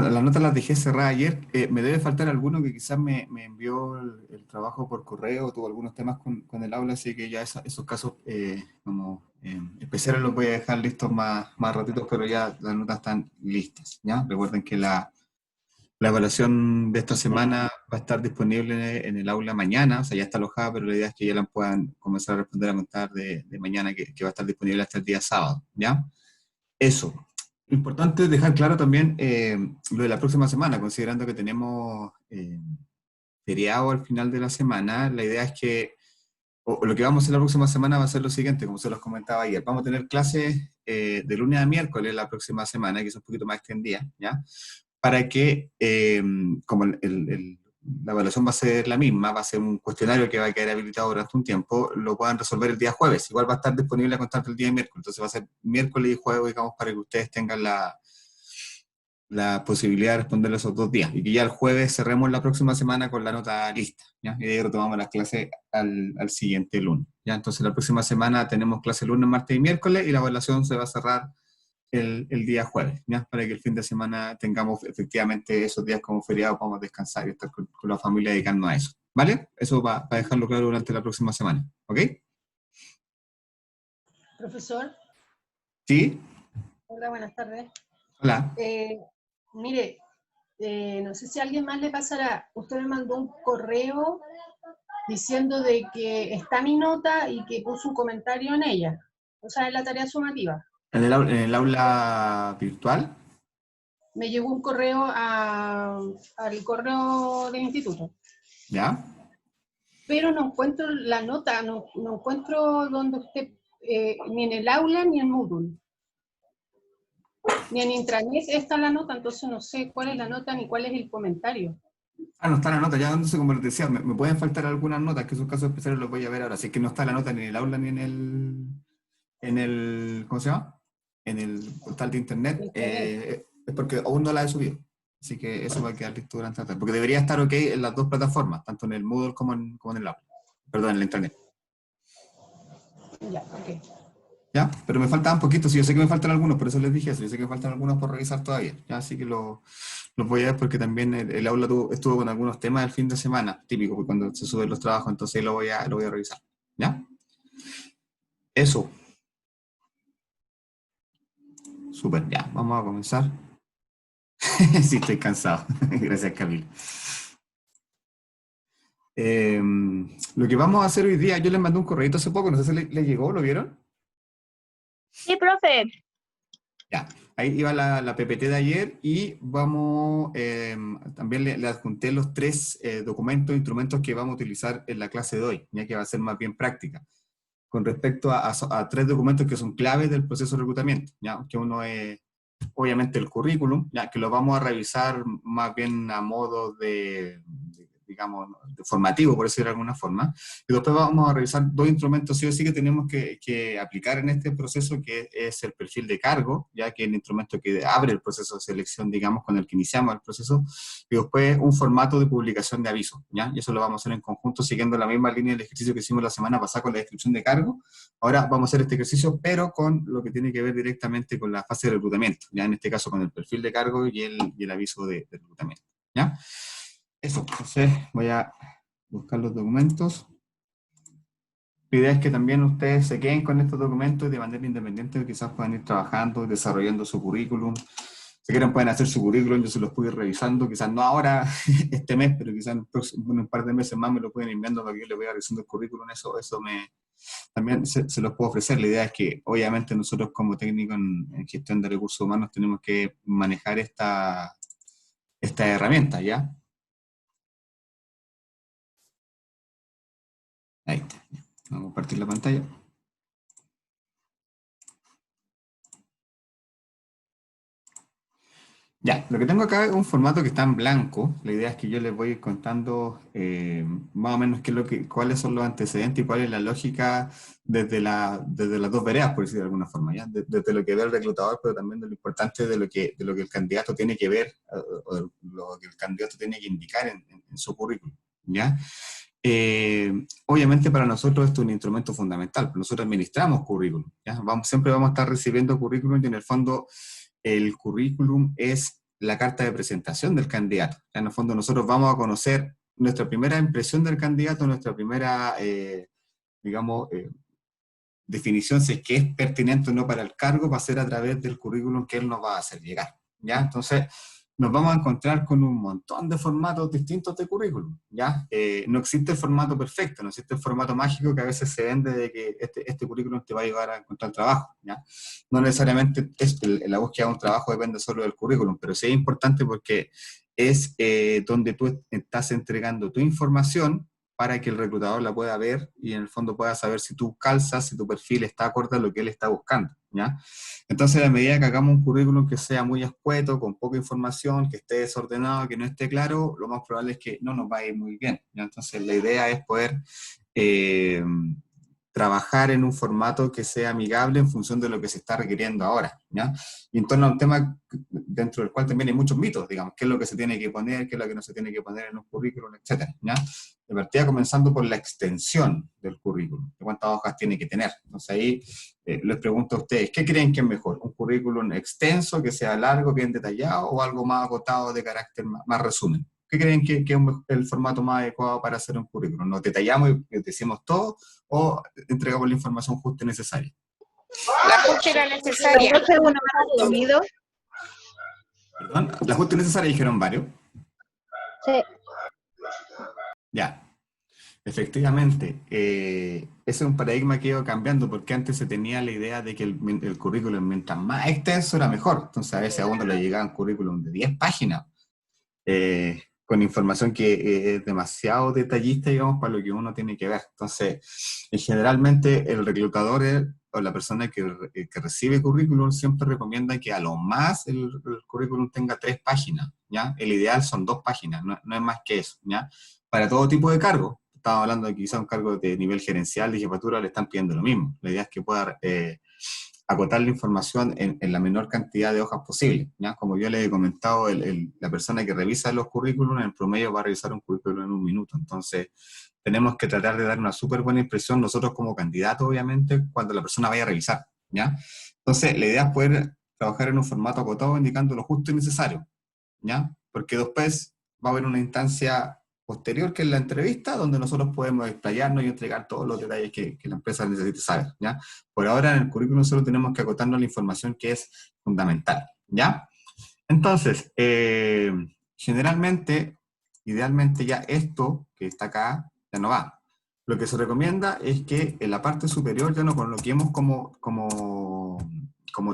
Bueno, las notas las dejé cerradas ayer. Me debe faltar alguno que quizás me envió el trabajo por correo, tuvo algunos temas con el aula, así que ya esos casos como especiales los voy a dejar listos más ratitos, pero ya las notas están listas, ¿ya? Recuerden que la evaluación de esta semana va a estar disponible en el aula mañana, o sea, ya está alojada, pero la idea es que ya la puedan comenzar a responder a contar de mañana, que va a estar disponible hasta el día sábado, ¿ya? Eso. Importante dejar claro también lo de la próxima semana, considerando que tenemos feriado al final de la semana. La idea es que, o lo que vamos a hacer la próxima semana va a ser lo siguiente, como se los comentaba ayer. Vamos a tener clases de lunes a miércoles la próxima semana, que es un poquito más extendida, ¿ya? Para que, como la evaluación va a ser la misma, va a ser un cuestionario que va a quedar habilitado durante un tiempo, lo puedan resolver el día jueves. Igual va a estar disponible a contar el día miércoles, entonces va a ser miércoles y jueves, digamos, para que ustedes tengan la posibilidad de responder esos 2 días, y que ya el jueves cerremos la próxima semana con la nota lista, ¿ya? Y ahí retomamos las clases al siguiente lunes, ¿ya? Entonces la próxima semana tenemos clase lunes, martes y miércoles, y la evaluación se va a cerrar el día jueves, ¿ya? Para que el fin de semana tengamos efectivamente esos días como feriados, podamos descansar y estar con la familia dedicando a eso, ¿vale? Eso para dejarlo claro durante la próxima semana, ¿ok? Profesor. ¿Sí? Hola, buenas tardes. Hola. Mire, no sé si a alguien más le pasará, usted me mandó un correo diciendo de que está mi nota y que puso un comentario en ella, o sea, en la tarea sumativa. ¿En el aula virtual? Me llegó un correo al correo del instituto. ¿Ya? Pero no encuentro la nota, no encuentro donde usted, ni en el aula ni en Moodle. Ni en intranet está la nota, entonces no sé cuál es la nota ni cuál es el comentario. Ah, no está la nota, ya dándose, como les decía, me pueden faltar algunas notas, que esos casos especiales los voy a ver ahora. Si es que no está la nota ni en el aula ni en el, ¿cómo se llama? En el portal de internet, es porque aún no la he subido. Así que eso va a quedar listo durante la tarde. Porque debería estar ok en las dos plataformas, tanto en el Moodle como en el aula. Perdón, en el internet. Ya, ok. ¿Ya? Pero me faltaban poquitos, y yo sé que me faltan algunos, por eso les dije eso. Yo sé que me faltan algunos por revisar todavía, ¿ya? Así que los voy a ver, porque también el aula estuvo con algunos temas el fin de semana, típico, porque cuando se suben los trabajos, entonces lo voy a revisar, ¿ya? Eso. Súper, ya, vamos a comenzar. Sí, estoy cansado. Gracias, Camilo. Lo que vamos a hacer hoy día, yo les mandé un correo hace poco, no sé si le llegó, ¿lo vieron? Sí, profe. Ya, ahí iba la PPT de ayer, y vamos, también le adjunté los 3 documentos, instrumentos que vamos a utilizar en la clase de hoy, ya que va a ser más bien práctica, con respecto a 3 documentos que son claves del proceso de reclutamiento, ¿ya? Que uno es, obviamente, el currículum, ya que lo vamos a revisar más bien a modo digamos, de formativo, por decirlo de alguna forma, y después vamos a revisar 2 instrumentos sí o sí que tenemos que aplicar en este proceso, que es el perfil de cargo, ya que es el instrumento que abre el proceso de selección, digamos, con el que iniciamos el proceso, y después un formato de publicación de aviso, ¿ya? Y eso lo vamos a hacer en conjunto, siguiendo la misma línea del ejercicio que hicimos la semana pasada con la descripción de cargo. Ahora vamos a hacer este ejercicio, pero con lo que tiene que ver directamente con la fase de reclutamiento, ya en este caso con el perfil de cargo y el aviso de reclutamiento, ¿ya? Eso, entonces voy a buscar los documentos. La idea es que también ustedes se queden con estos documentos y de manera independiente quizás puedan ir trabajando, desarrollando su currículum. Si quieren pueden hacer su currículum, yo se los puedo ir revisando, quizás no ahora, este mes, pero quizás en un par de meses más me lo pueden ir enviando para que yo les vaya revisando el currículum. Eso también se los puedo ofrecer. La idea es que obviamente nosotros como técnicos en gestión de recursos humanos tenemos que manejar esta herramienta, ¿ya? Ahí está. Vamos a compartir la pantalla. Ya, lo que tengo acá es un formato que está en blanco. La idea es que yo les voy contando más o menos cuáles son los antecedentes y cuál es la lógica desde las 2 veredas, por decirlo de alguna forma, ¿ya? Desde lo que ve el reclutador, pero también de lo importante de lo que el candidato tiene que ver, o de lo que el candidato tiene que indicar en su currículum, ¿ya? Obviamente para nosotros esto es un instrumento fundamental. Nosotros administramos currículum, ¿ya? Siempre vamos a estar recibiendo currículum, y en el fondo el currículum es la carta de presentación del candidato. En el fondo nosotros vamos a conocer nuestra primera impresión del candidato, nuestra primera, digamos, definición si es que es pertinente o no para el cargo, va a ser a través del currículum que él nos va a hacer llegar, ¿ya? Entonces, nos vamos a encontrar con un montón de formatos distintos de currículum, ¿ya? No existe el formato perfecto, no existe el formato mágico que a veces se vende de que este currículum te va a ayudar a encontrar trabajo, ¿ya? No necesariamente la búsqueda de un trabajo depende solo del currículum, pero sí es importante porque es donde tú estás entregando tu información para que el reclutador la pueda ver y en el fondo pueda saber si tú calzas, si tu perfil está acorde a lo que él está buscando, ¿ya? Entonces, a medida que hagamos un currículum que sea muy escueto, con poca información, que esté desordenado, que no esté claro, lo más probable es que no nos va a ir muy bien, ¿ya? Entonces, la idea es poder trabajar en un formato que sea amigable en función de lo que se está requiriendo ahora, ¿ya? Y en torno a un tema dentro del cual también hay muchos mitos, digamos, qué es lo que se tiene que poner, qué es lo que no se tiene que poner en un currículum, etcétera, ¿ya? De partida comenzando por la extensión del currículum, de cuántas hojas tiene que tener. Entonces ahí les pregunto a ustedes, ¿qué creen que es mejor? ¿Un currículum extenso, que sea largo, bien detallado, o algo más acotado de carácter más resumen? ¿Qué creen que es el formato más adecuado para hacer un currículum? ¿Nos detallamos y decimos todo o entregamos la información justa y necesaria? La justa y la necesaria. Profe, uno más resumido. ¿Perdón? ¿La justa y necesaria dijeron varios? Sí. Ya. Efectivamente, ese es un paradigma que ha ido cambiando porque antes se tenía la idea de que el currículum mientras más extenso era mejor. Entonces a veces a uno le llegaban currículum de 10 páginas con información que es demasiado detallista, digamos, para lo que uno tiene que ver. Entonces, generalmente el reclutador o la persona que recibe currículum siempre recomienda que a lo más el currículum tenga 3 páginas, ¿ya? El ideal son 2 páginas, no es más que eso, ¿ya? Para todo tipo de cargo. Estamos hablando de quizá un cargo de nivel gerencial, de jefatura, le están pidiendo lo mismo. La idea es que pueda acotar la información en la menor cantidad de hojas posible, ¿ya? Como yo le he comentado, la persona que revisa los currículums en promedio va a revisar un currículum en 1 minuto. Entonces, tenemos que tratar de dar una súper buena impresión nosotros como candidatos, obviamente, cuando la persona vaya a revisar, ¿ya? Entonces, la idea es poder trabajar en un formato acotado indicando lo justo y necesario, ¿ya? Porque después va a haber una instancia posterior, que es la entrevista, donde nosotros podemos explayarnos y entregar todos los detalles que la empresa necesite saber, ¿ya? Por ahora en el currículum solo tenemos que acotarnos la información que es fundamental, ¿ya? Entonces, generalmente, idealmente ya esto que está acá, ya no va. Lo que se recomienda es que en la parte superior ya no coloquemos como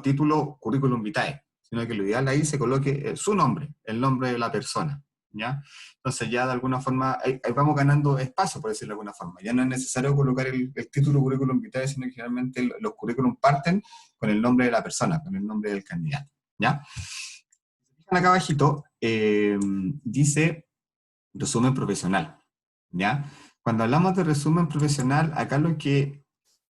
título currículum vitae, sino que lo ideal ahí se coloque su nombre, el nombre de la persona, ¿ya? Entonces ya de alguna forma, ahí vamos ganando espacio, por decirlo de alguna forma. Ya no es necesario colocar el título currículum vitae, sino que generalmente los currículum parten con el nombre de la persona, con el nombre del candidato, ¿ya? Acá abajito dice resumen profesional, ¿ya? Cuando hablamos de resumen profesional, acá lo que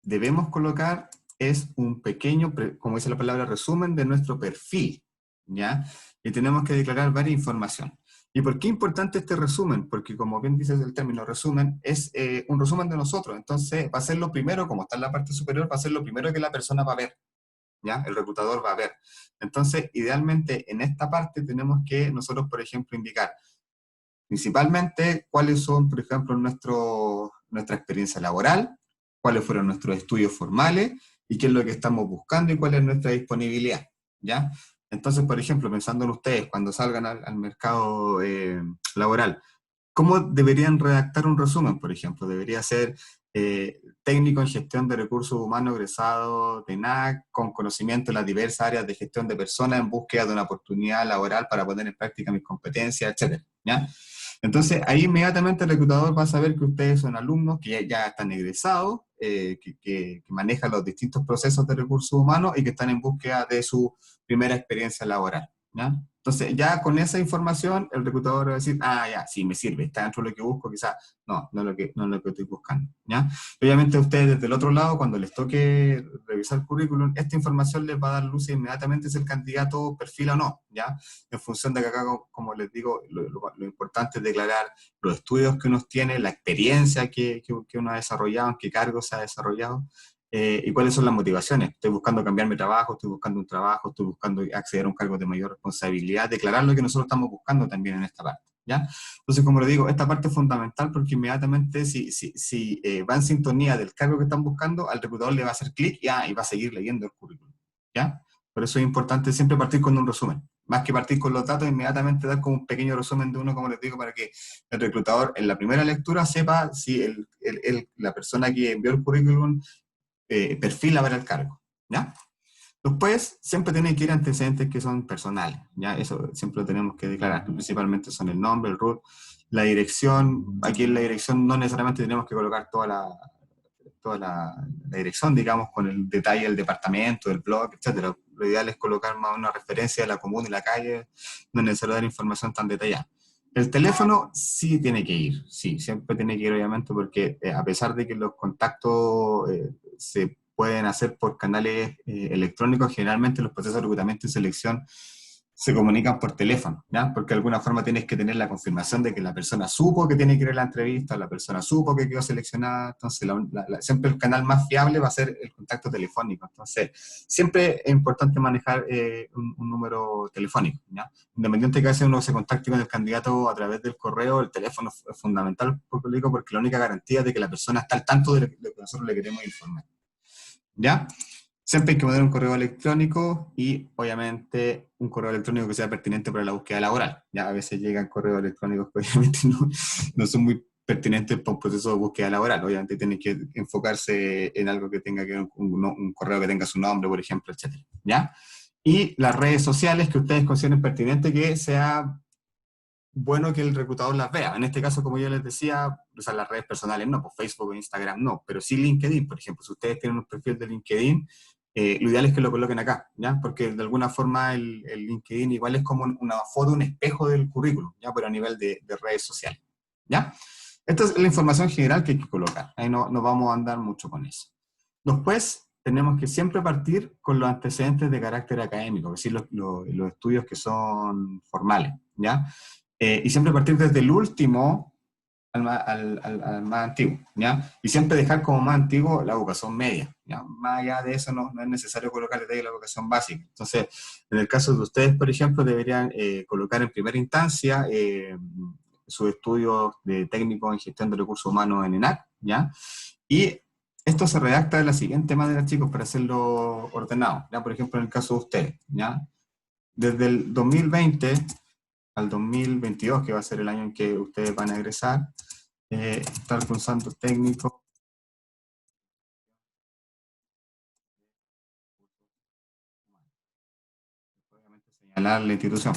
debemos colocar es un pequeño, como dice la palabra, resumen de nuestro perfil, ¿ya? Y tenemos que declarar varias información. ¿Y por qué es importante este resumen? Porque como bien dice el término resumen, es un resumen de nosotros. Entonces va a ser lo primero, como está en la parte superior, va a ser lo primero que la persona va a ver, ¿ya? El reclutador va a ver. Entonces, idealmente, en esta parte tenemos que nosotros, por ejemplo, indicar principalmente cuáles son, por ejemplo, nuestra experiencia laboral, cuáles fueron nuestros estudios formales y qué es lo que estamos buscando y cuál es nuestra disponibilidad, ¿ya? Entonces, por ejemplo, pensando en ustedes, cuando salgan al mercado laboral, ¿cómo deberían redactar un resumen, por ejemplo? Debería ser técnico en gestión de recursos humanos egresado de NAC, con conocimiento en las diversas áreas de gestión de personas en búsqueda de una oportunidad laboral para poner en práctica mis competencias, etcétera, ¿ya? Entonces, ahí inmediatamente el reclutador va a saber que ustedes son alumnos que ya están egresados, que manejan los distintos procesos de recursos humanos y que están en búsqueda de su primera experiencia laboral, ¿ya? Entonces, ya con esa información, el reclutador va a decir, ah, ya, sí, me sirve, está dentro de lo que busco, quizás, no es lo que estoy buscando, ¿ya? Obviamente, a ustedes desde el otro lado, cuando les toque revisar el currículum, esta información les va a dar luz inmediatamente si el candidato perfila o no, ¿ya? En función de que acá, como les digo, lo importante es declarar los estudios que uno tiene, la experiencia que uno ha desarrollado, en qué cargo se ha desarrollado, y cuáles son las motivaciones. Estoy buscando cambiar mi trabajo, estoy buscando un trabajo, estoy buscando acceder a un cargo de mayor responsabilidad, declarar lo que nosotros estamos buscando también en esta parte, ¿ya? Entonces, como le digo, esta parte es fundamental porque inmediatamente si va en sintonía del cargo que están buscando, al reclutador le va a hacer clic y va a seguir leyendo el currículum, ¿ya? Por eso es importante siempre partir con un resumen. Más que partir con los datos, inmediatamente dar como un pequeño resumen de uno, como les digo, para que el reclutador en la primera lectura sepa si la persona que envió el currículum perfila para el cargo, ¿ya? Después, siempre tienen que ir antecedentes que son personales, ¿ya? Eso siempre lo tenemos que declarar. Principalmente son el nombre, el root, la dirección. Aquí en la dirección no necesariamente tenemos que colocar toda la dirección, digamos, con el detalle del departamento, del blog, etcétera. Lo ideal es colocar más una referencia de la comuna y la calle, no es necesario dar información tan detallada. El teléfono sí tiene que ir, sí, siempre tiene que ir, obviamente, porque a pesar de que los contactos se pueden hacer por canales electrónicos, generalmente los procesos de reclutamiento y selección se comunican por teléfono, ¿ya? Porque de alguna forma tienes que tener la confirmación de que la persona supo que tiene que ir a la entrevista, la persona supo que quedó seleccionada, entonces siempre el canal más fiable va a ser el contacto telefónico. Entonces, siempre es importante manejar un número telefónico, ¿ya? Independiente que a veces uno se contacte con el candidato a través del correo, el teléfono es fundamental, porque la única garantía es de que la persona está al tanto de lo que nosotros le queremos informar, ¿ya? Siempre hay que poner un correo electrónico y, obviamente, un correo electrónico que sea pertinente para la búsqueda laboral. Ya a veces llegan correos electrónicos que obviamente no son muy pertinentes para un proceso de búsqueda laboral. Obviamente tienen que enfocarse en algo que tenga que ver un correo que tenga su nombre, por ejemplo, etc. ¿Ya? Y las redes sociales que ustedes consideren pertinente que sea bueno que el reclutador las vea. En este caso, como yo les decía, usar las redes personales no, pues Facebook o Instagram no, pero sí LinkedIn, por ejemplo. Si ustedes tienen un perfil de LinkedIn, lo ideal es que lo coloquen acá, ¿ya? Porque de alguna forma el LinkedIn igual es como una foto, un espejo del currículum, ¿ya? Pero a nivel de redes sociales, ¿ya? Esta es la información general que hay que colocar. Ahí no vamos a andar mucho con eso. Después, tenemos que siempre partir con los antecedentes de carácter académico, es decir, los estudios que son formales, ¿ya? Y siempre partir desde el último al más antiguo, ¿ya? Y siempre dejar como más antiguo la educación media, ¿ya? Más allá de eso no es necesario colocar el detalle de la educación básica. Entonces, en el caso de ustedes, por ejemplo, deberían colocar en primera instancia sus estudios de técnico en gestión de recursos humanos en ENAC, ¿ya? Y esto se redacta de la siguiente manera, chicos, para hacerlo ordenado, ¿ya? Por ejemplo, en el caso de ustedes, ¿ya? Desde el 2020 al 2022, que va a ser el año en que ustedes van a egresar, estar cursando técnico. Obviamente señalar la institución.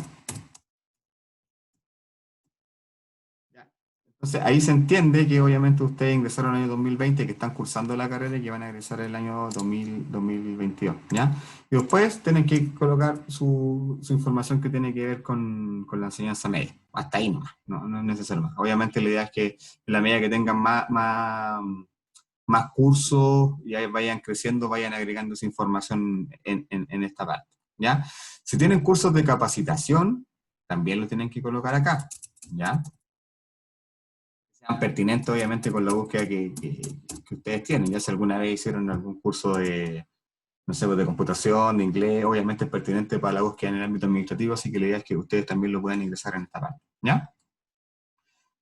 Ya. Entonces ahí se entiende que obviamente ustedes ingresaron en el año 2020, que están cursando la carrera y que van a egresar el año 2022, ¿ya? Y después tienen que colocar su información que tiene que ver con la enseñanza media. Hasta ahí nomás, no es necesario más. Obviamente la idea es que en la medida que tengan más cursos y ahí vayan creciendo, vayan agregando esa información en esta parte, ¿ya? Si tienen cursos de capacitación, también lo tienen que colocar acá, ¿ya? Sean pertinentes, obviamente, con la búsqueda que ustedes tienen. Ya si alguna vez hicieron algún curso de, no sé, de computación, de inglés, obviamente es pertinente para la búsqueda en el ámbito administrativo, así que la idea es que ustedes también lo puedan ingresar en esta parte, ¿ya?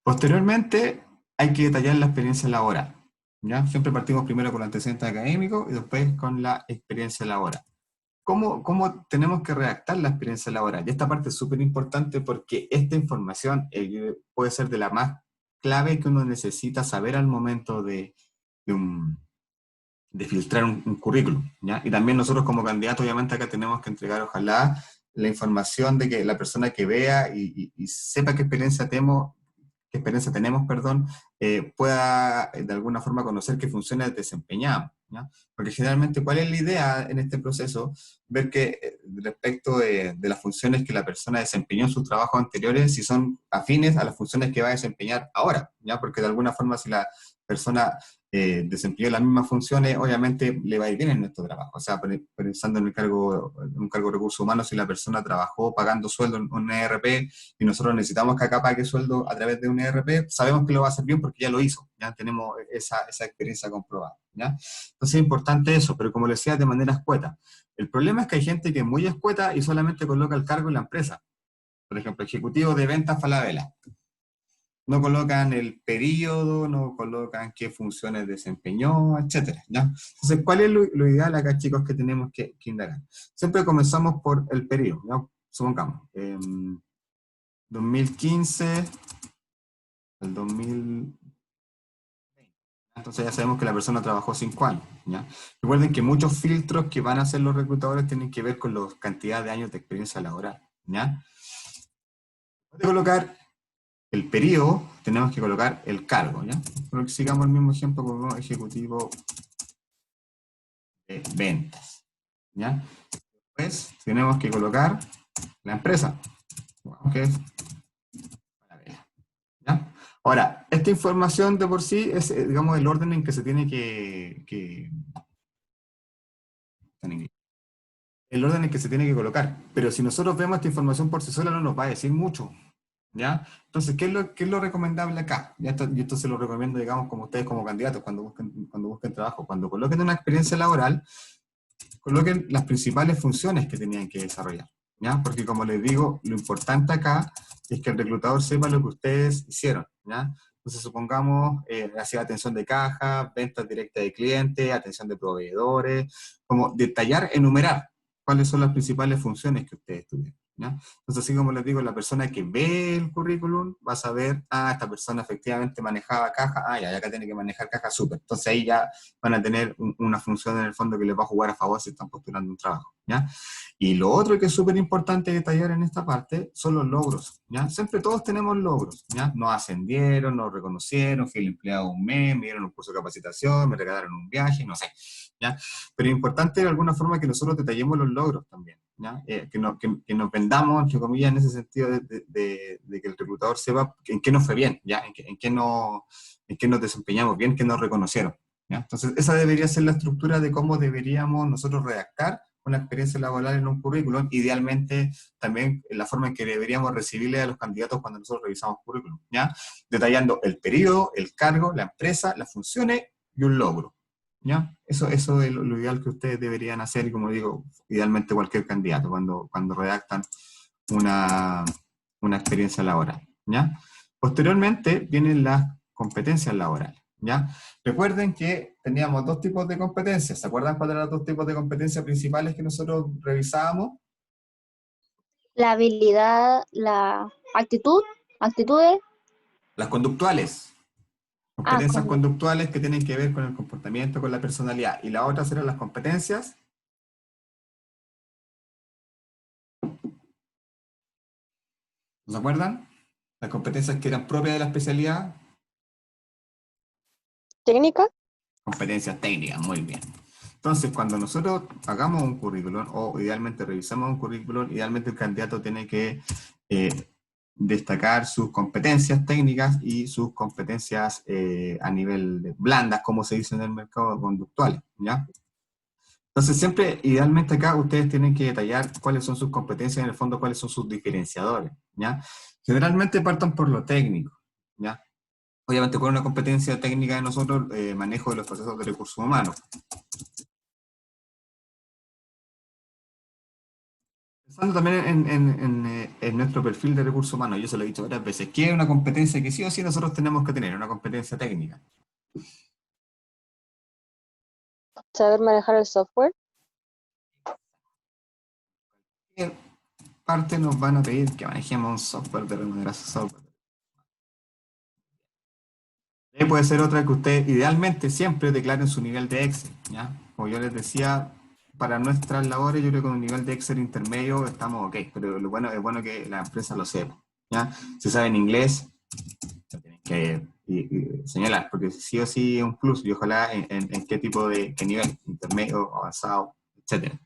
Posteriormente, hay que detallar la experiencia laboral, ¿ya? Siempre partimos primero con el antecedente académico y después con la experiencia laboral. ¿Cómo tenemos que redactar la experiencia laboral? Y esta parte es súper importante porque esta información puede ser de la más clave que uno necesita saber al momento de filtrar un currículum, ¿ya? Y también nosotros como candidatos, obviamente acá tenemos que entregar, ojalá, la información de que la persona que vea y sepa qué experiencia tenemos, pueda de alguna forma conocer qué funciones desempeñamos, ¿ya? Porque generalmente, ¿cuál es la idea en este proceso? Ver que respecto de las funciones que la persona desempeñó en sus trabajos anteriores, si son afines a las funciones que va a desempeñar ahora, ¿ya? Porque de alguna forma si la persona desempeñó las mismas funciones, obviamente le va a ir bien en nuestro trabajo. O sea, pensando en un cargo de recursos humanos, si la persona trabajó pagando sueldo en un ERP y nosotros necesitamos que acá pague sueldo a través de un ERP, sabemos que lo va a hacer bien porque ya lo hizo, ya tenemos esa experiencia comprobada, ¿ya? Entonces es importante eso, pero como les decía, de manera escueta. El problema es que hay gente que es muy escueta y solamente coloca el cargo en la empresa. Por ejemplo, ejecutivo de ventas Falabella. No colocan el periodo, no colocan qué funciones desempeñó, etcétera, ¿ya? Entonces, ¿cuál es lo ideal acá, chicos, que tenemos que indagar? Siempre comenzamos por el periodo, ¿ya? Supongamos, 2015 al 2020. Entonces ya sabemos que la persona trabajó 5 años, ¿ya? Recuerden que muchos filtros que van a hacer los reclutadores tienen que ver con la cantidad de años de experiencia laboral, ¿ya? Voy a colocar el periodo, tenemos que colocar el cargo, ¿ya? Pero que sigamos el mismo ejemplo como ejecutivo de ventas, ¿ya? Después tenemos que colocar la empresa, que es Falabella, ¿ya? Ahora, esta información de por sí es, digamos, el orden en que se tiene el orden en que se tiene que colocar, pero si nosotros vemos esta información por sí sola no nos va a decir mucho, ¿ya? Entonces, ¿qué es lo recomendable acá? Y esto se lo recomiendo, digamos, como ustedes como candidatos cuando busquen trabajo. Cuando coloquen una experiencia laboral, coloquen las principales funciones que tenían que desarrollar, ¿ya? Porque como les digo, lo importante acá es que el reclutador sepa lo que ustedes hicieron, ¿ya? Entonces, supongamos, hacía atención de caja, ventas directas de clientes, atención de proveedores, como detallar, enumerar cuáles son las principales funciones que ustedes tuvieron, ¿ya? Entonces, así como les digo, la persona que ve el currículum va a saber, esta persona efectivamente manejaba caja, ya acá tiene que manejar caja, súper. Entonces ahí ya van a tener una función en el fondo que les va a jugar a favor si están postulando un trabajo, ¿ya? Y lo otro que es súper importante detallar en esta parte son los logros, ¿ya? Siempre todos tenemos logros, ¿ya? Nos ascendieron, nos reconocieron, fui el empleado un mes, me dieron un curso de capacitación, me regalaron un viaje, no sé, ¿ya? Pero es importante de alguna forma que nosotros detallemos los logros también, ¿ya? Que nos vendamos, entre comillas, en ese sentido de que el reclutador sepa en qué nos fue bien, ¿ya? En qué nos desempeñamos bien, que nos reconocieron, ¿ya? Entonces, esa debería ser la estructura de cómo deberíamos nosotros redactar una experiencia laboral en un currículum, idealmente también la forma en que deberíamos recibirle a los candidatos cuando nosotros revisamos currículum, ¿ya? Detallando el periodo, el cargo, la empresa, las funciones y un logro, ¿ya? Eso es lo ideal que ustedes deberían hacer, y como digo, idealmente cualquier candidato cuando redactan una experiencia laboral, ¿ya? Posteriormente vienen las competencias laborales, ¿ya? Recuerden que teníamos 2 tipos de competencias. ¿Se acuerdan cuáles eran los 2 tipos de competencias principales que nosotros revisábamos? La habilidad, la actitudes. Las conductuales. Competencias Con conductuales que tienen que ver con el comportamiento, con la personalidad. Y la otra serán las competencias. ¿Se acuerdan? Las competencias que eran propias de la especialidad. técnica. Competencias técnicas, muy bien. Entonces, cuando nosotros hagamos un currículum, o idealmente revisamos un currículum, idealmente el candidato tiene que destacar sus competencias técnicas y sus competencias a nivel de blandas, como se dice en el mercado, conductuales, ¿ya? Entonces, siempre, idealmente acá, ustedes tienen que detallar cuáles son sus competencias, en el fondo, cuáles son sus diferenciadores, ¿ya? Generalmente partan por lo técnico, ¿ya? Obviamente, con una competencia técnica de nosotros, manejo de los procesos de recursos humanos. Pensando también en nuestro perfil de recursos humanos, yo se lo he dicho varias veces, que es una competencia que sí o sí nosotros tenemos que tener, una competencia técnica. Saber manejar el software. ¿Qué parte nos van a pedir que manejemos un software de remuneración? Puede ser otra que ustedes idealmente siempre declaren su nivel de Excel, ¿ya? Como yo les decía, para nuestras labores yo creo que con un nivel de Excel intermedio estamos ok, pero lo bueno es bueno que la empresa lo sepa, ¿ya? Si saben inglés, lo tienen que señalar, porque sí o sí es un plus, y ojalá en qué tipo de qué nivel, intermedio, avanzado, etcétera.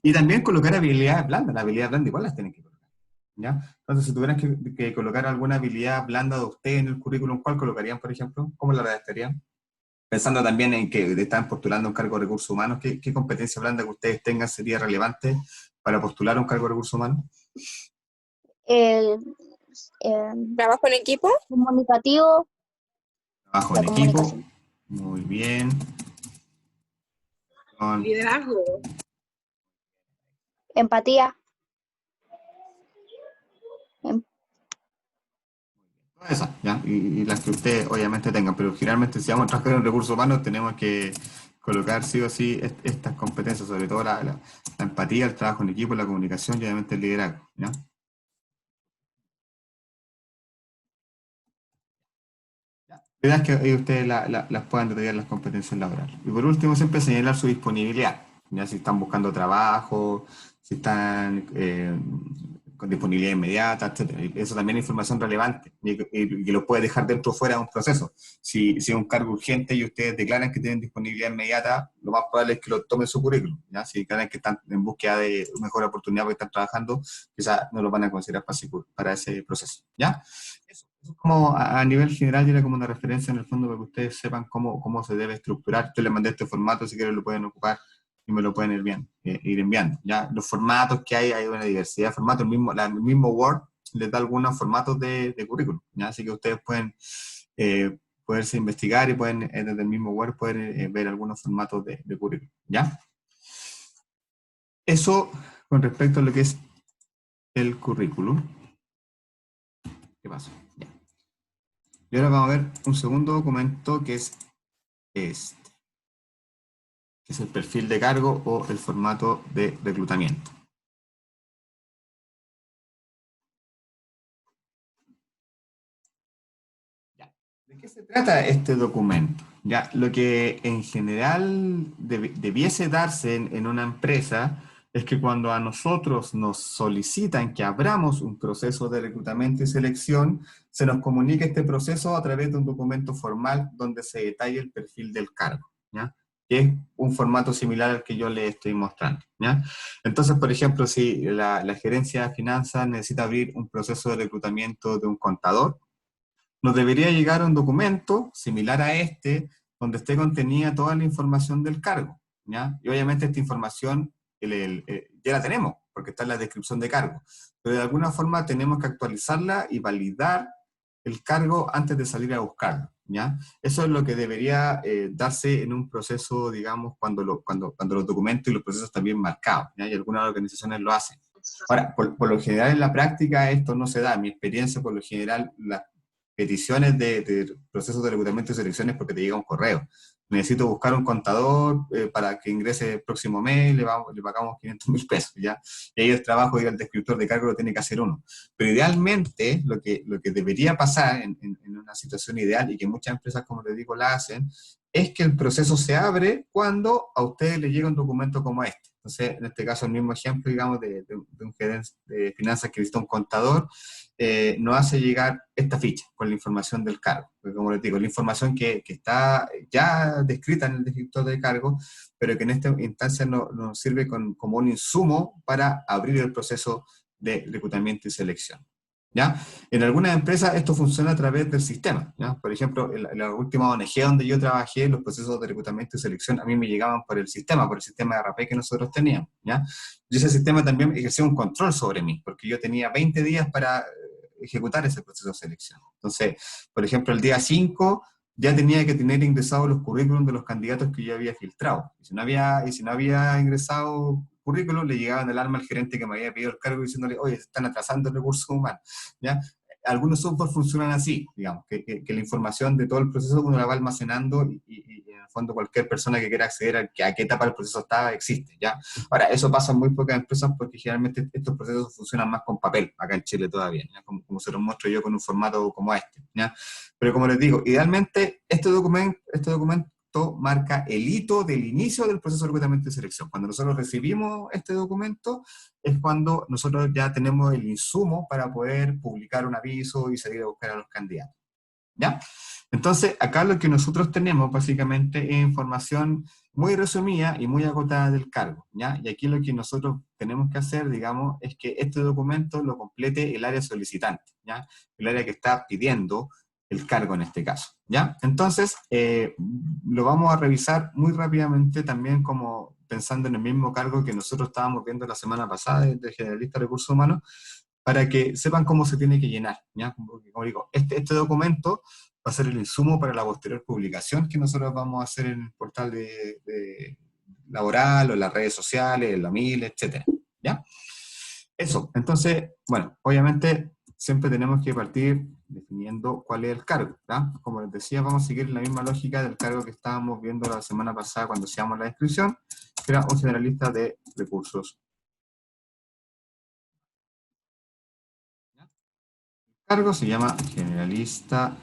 Y también colocar habilidades blandas, las habilidades blandas igual las tienen que colocar, ¿ya? Entonces, si tuvieran que colocar alguna habilidad blanda de usted en el currículum, ¿cuál colocarían, por ejemplo? ¿Cómo la redactarían? pensando también en que están postulando un cargo de recursos humanos, ¿qué competencia blanda que ustedes tengan sería relevante para postular un cargo de recursos humanos? El, el ¿Trabajo en equipo? comunicativo, Trabajo la en equipo, comunicación. muy bien. Con Liderazgo. Empatía. em- todas esas, ¿ya? Y las que ustedes obviamente tengan, pero generalmente si vamos a trabajar en recursos humanos tenemos que colocar sí o sí estas competencias, sobre todo la empatía, el trabajo en equipo, la comunicación y obviamente el liderazgo, ¿ya? La idea es que ahí ustedes las puedan detallar las competencias laborales. Y por último, siempre señalar su disponibilidad, ya si están buscando trabajo, si están con disponibilidad inmediata, etcétera. Y eso también es información relevante y que lo puede dejar dentro o fuera de un proceso. Si es un cargo urgente y ustedes declaran que tienen disponibilidad inmediata, lo más probable es que lo tomen su currículum, ¿ya? Si declaran que están en búsqueda de mejor oportunidad porque están trabajando, quizás no lo van a considerar para ese proceso, ¿ya? Eso como a nivel general, y era como una referencia en el fondo para que ustedes sepan cómo se debe estructurar. Yo les mandé este formato, si quieren lo pueden ocupar y me lo pueden ir enviando. Ya los formatos que hay una diversidad de formatos, el mismo Word les da algunos formatos de currículum, ¿ya? Así que ustedes pueden poderse investigar y pueden desde el mismo Word poder ver algunos formatos de currículum, ¿ya? Eso con respecto a lo que es el currículum. ¿Qué pasa? Ya. Y ahora vamos a ver un segundo documento que es este, que es el perfil de cargo o el formato de reclutamiento. Ya. ¿De qué se trata este documento? Ya, lo que en general debiese darse en una empresa es que cuando a nosotros nos solicitan que abramos un proceso de reclutamiento y selección, se nos comunique este proceso a través de un documento formal donde se detalle el perfil del cargo, ¿ya? Que es un formato similar al que yo le estoy mostrando, ¿ya? Entonces, por ejemplo, si la gerencia de finanzas necesita abrir un proceso de reclutamiento de un contador, nos debería llegar un documento similar a este, donde esté contenida toda la información del cargo, ¿ya? Y obviamente esta información ya la tenemos, porque está en la descripción de cargo, pero de alguna forma tenemos que actualizarla y validar el cargo antes de salir a buscarlo, ¿ya? Eso es lo que debería darse en un proceso, digamos, cuando los documentos y los procesos están bien marcados, ¿ya? Y algunas organizaciones lo hacen. Ahora, por lo general en la práctica esto no se da. En mi experiencia, por lo general, las peticiones de procesos de reclutamiento y selecciones porque te llega un correo. Necesito buscar un contador para que ingrese el próximo mes, le pagamos 500.000 pesos, ¿ya? Y ahí el trabajo y el descriptor de cargo lo tiene que hacer uno. Pero idealmente, lo que debería pasar en una situación ideal, y que muchas empresas, como les digo, la hacen, es que el proceso se abre cuando a ustedes les llega un documento como este. Entonces, en este caso, el mismo ejemplo, digamos, de un gerente de finanzas que visita un contador, nos hace llegar esta ficha con la información del cargo. Porque, como les digo, la información que está ya descrita en el descriptor de cargo, pero que en esta instancia nos sirve como un insumo para abrir el proceso de reclutamiento y selección, ¿ya? En algunas empresas esto funciona a través del sistema, ¿ya? Por ejemplo, en la última ONG donde yo trabajé, los procesos de reclutamiento y selección a mí me llegaban por el sistema de RP que nosotros teníamos, ¿ya? Y ese sistema también ejercía un control sobre mí, porque yo tenía 20 días para ejecutar ese proceso de selección. Entonces, por ejemplo, el día 5 ya tenía que tener ingresados los currículums de los candidatos que yo había filtrado. Y si no había ingresado currículum, le llegaban el alarma al gerente que me había pedido el cargo diciéndole, oye, se están atrasando el recurso humano, ¿ya? Algunos software funcionan así, digamos, que la información de todo el proceso uno la va almacenando y en el fondo cualquier persona que quiera acceder a qué etapa del proceso está, existe, ¿ya? Ahora, eso pasa en muy pocas empresas porque generalmente estos procesos funcionan más con papel, acá en Chile todavía, ¿ya? Como se los muestro yo con un formato como este, ¿ya? Pero como les digo, idealmente este documento marca el hito del inicio del proceso de reclutamiento y selección. Cuando nosotros recibimos este documento es cuando nosotros ya tenemos el insumo para poder publicar un aviso y salir a buscar a los candidatos, ¿ya? Entonces, acá lo que nosotros tenemos básicamente es información muy resumida y muy acotada del cargo, ¿ya? Y aquí lo que nosotros tenemos que hacer, digamos, es que este documento lo complete el área solicitante, ¿ya? El área que está pidiendo el cargo en este caso, ¿ya? Entonces, lo vamos a revisar muy rápidamente también como pensando en el mismo cargo que nosotros estábamos viendo la semana pasada de Generalista de Recursos Humanos, para que sepan cómo se tiene que llenar, ¿ya? Como digo, este documento va a ser el insumo para la posterior publicación que nosotros vamos a hacer en el portal de laboral, o en las redes sociales, en la MIL, etcétera, ¿ya? Eso, entonces, bueno, obviamente siempre tenemos que partir definiendo cuál es el cargo, ¿ya? Como les decía, vamos a seguir la misma lógica del cargo que estábamos viendo la semana pasada cuando hacíamos la descripción, que era un generalista de recursos. ¿Ya? El cargo se llama generalista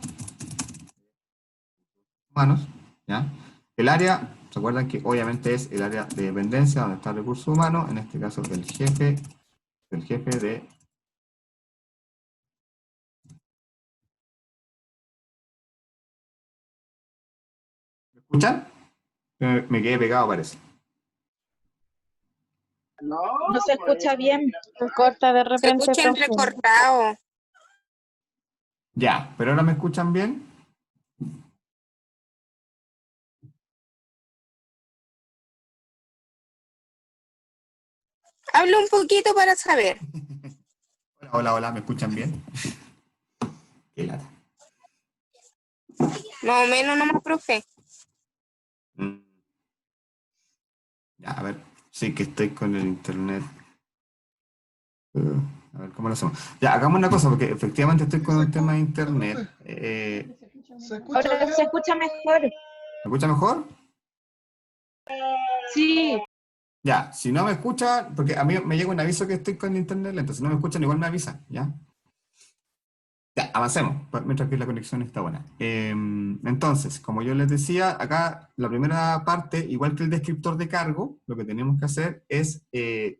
humanos, ¿ya? El área, ¿se acuerdan que obviamente es el área de dependencia donde está el recurso humano? En este caso del jefe de... ¿Me escuchan? Me quedé pegado, parece. No se escucha bien. Se corta de Se repente, escucha profe. entrecortado. Ya, pero ahora me escuchan bien. Habla un poquito para saber. Hola, ¿me escuchan bien? Qué lata. Más o menos nomás, profe. Ya, a ver, sí que estoy con el internet. A ver, ¿cómo lo hacemos? Ya, hagamos una cosa, porque efectivamente estoy con un tema de internet. Ahora se escucha mejor. ¿Me escucha mejor? Sí. Ya, si no me escuchan, porque a mí me llega un aviso que estoy con internet lento, si no me escuchan igual me avisan, ¿ya? Ya, avancemos, mientras que la conexión está buena. Entonces, como yo les decía, acá la primera parte, igual que el descriptor de cargo, lo que tenemos que hacer es